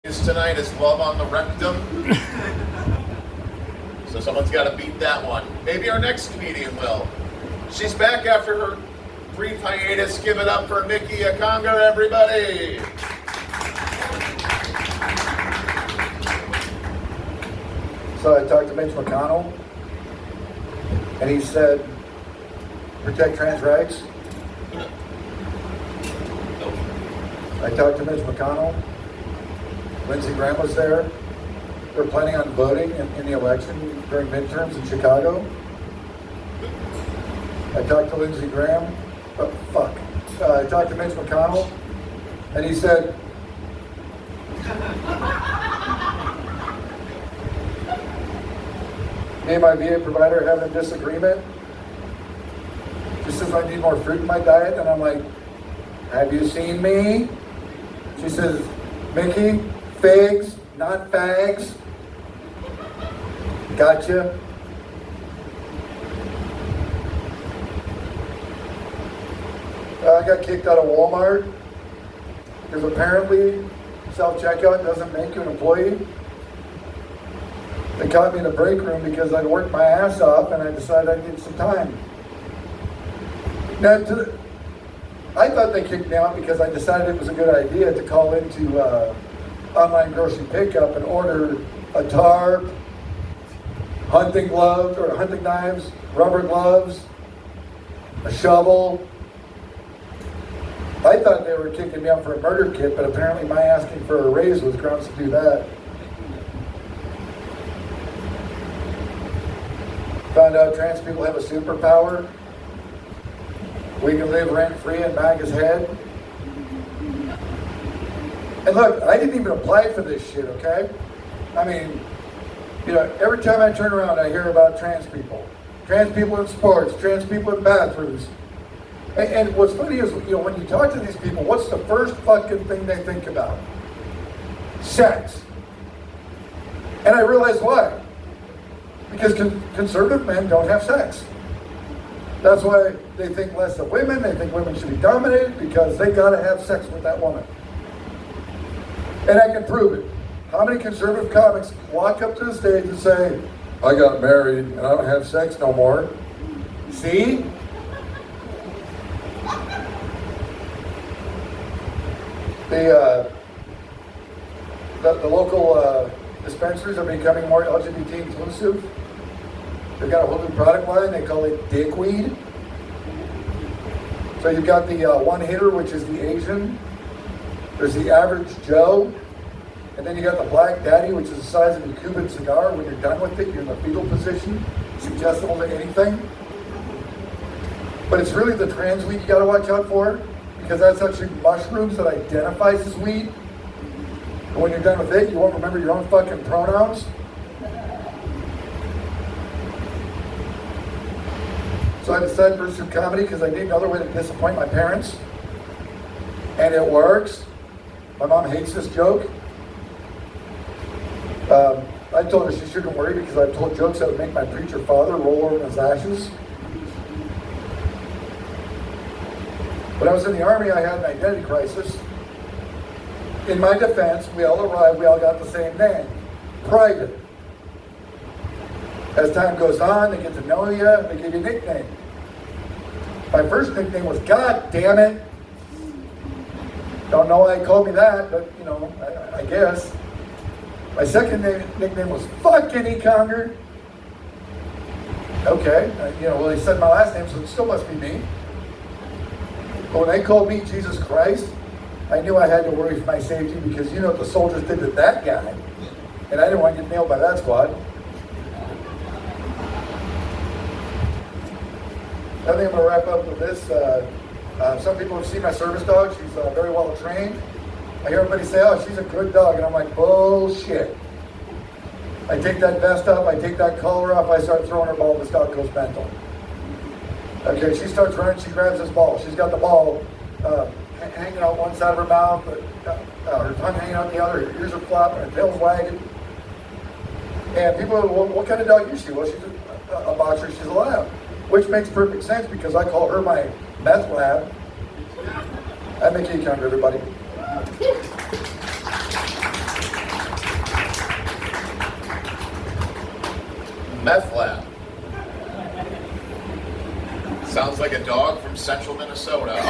Tonight is Love on the Rectum. So someone's got to beat that one. Maybe our next comedian will. She's back after her brief hiatus. Give it up for Mickey Akonga, everybody. So I talked to Mitch McConnell, and he said, protect trans rights. I talked to Mitch McConnell. Lindsey Graham was there. They're planning on voting in the election during midterms in Chicago. I talked to Lindsey Graham. I talked to Mitch McConnell, and he said, me and my VA provider are having a disagreement. She says I need more fruit in my diet, and I'm like, have you seen me? She says, Mickey, figs, not fags. Gotcha. I got kicked out of Walmart because apparently self-checkout doesn't make you an employee. They caught me in the break room because I'd worked my ass off and I decided I needed some time. Now, I thought they kicked me out because I decided it was a good idea to call into online grocery pickup and order a tarp, hunting gloves or hunting knives, rubber gloves, a shovel. I thought they were kicking me out for a murder kit, but apparently my asking for a raise was grounds to do that. Found out trans people have a superpower. We can live rent-free in MAGA's head. And look, I didn't even apply for this shit, okay? I mean, every time I turn around, I hear about trans people. Trans people in sports, trans people in bathrooms. And what's funny is, when you talk to these people, what's the first fucking thing they think about? Sex. And I realize why. Because conservative men don't have sex. That's why they think less of women. They think women should be dominated because they gotta have sex with that woman. And I can prove it. How many conservative comics walk up to the stage and say, I got married and I don't have sex no more? See? The local dispensaries are becoming more LGBT inclusive. They've got a whole new product line. They call it dickweed. So you've got the one hitter, which is the Asian. There's the average Joe. And then you got the black daddy, which is the size of a Cuban cigar. When you're done with it, you're in the fetal position, suggestible to anything. But it's really the trans weed you gotta watch out for, because that's actually mushrooms that identifies as weed. And when you're done with it, you won't remember your own fucking pronouns. So I decided to pursue comedy because I need another way to disappoint my parents. And it works. My mom hates this joke. I told her she shouldn't worry because I've told jokes that would make my preacher father roll over in his ashes. When I was in the Army, I had an identity crisis. In my defense, we all arrived, we all got the same name, Private. As time goes on, they get to know you, they give you a nickname. My first nickname was God Damn It. Don't know why they called me that, but I guess. My second nickname was Fucking Akonga. Okay, well they said my last name, so it still must be me. But when they called me Jesus Christ, I knew I had to worry for my safety because you know what the soldiers did to that guy. And I didn't want to get nailed by that squad. I think I'm going to wrap up with this. Some people have seen my service dog. She's very well trained. I hear everybody say, oh, she's a good dog. And I'm like, bullshit. I take that vest off, I take that collar off, I start throwing her ball, this dog goes mental. Okay, she starts running, she grabs this ball. She's got the ball hanging out one side of her mouth, her tongue hanging out the other, her ears are flopping, her tail's wagging. And people are, well, what kind of dog is she? Well, she's a boxer, she's a lab. Which makes perfect sense because I call her my meth lab. I'm Mickey Akonga, everybody. Meth lab. Sounds like a dog from central Minnesota.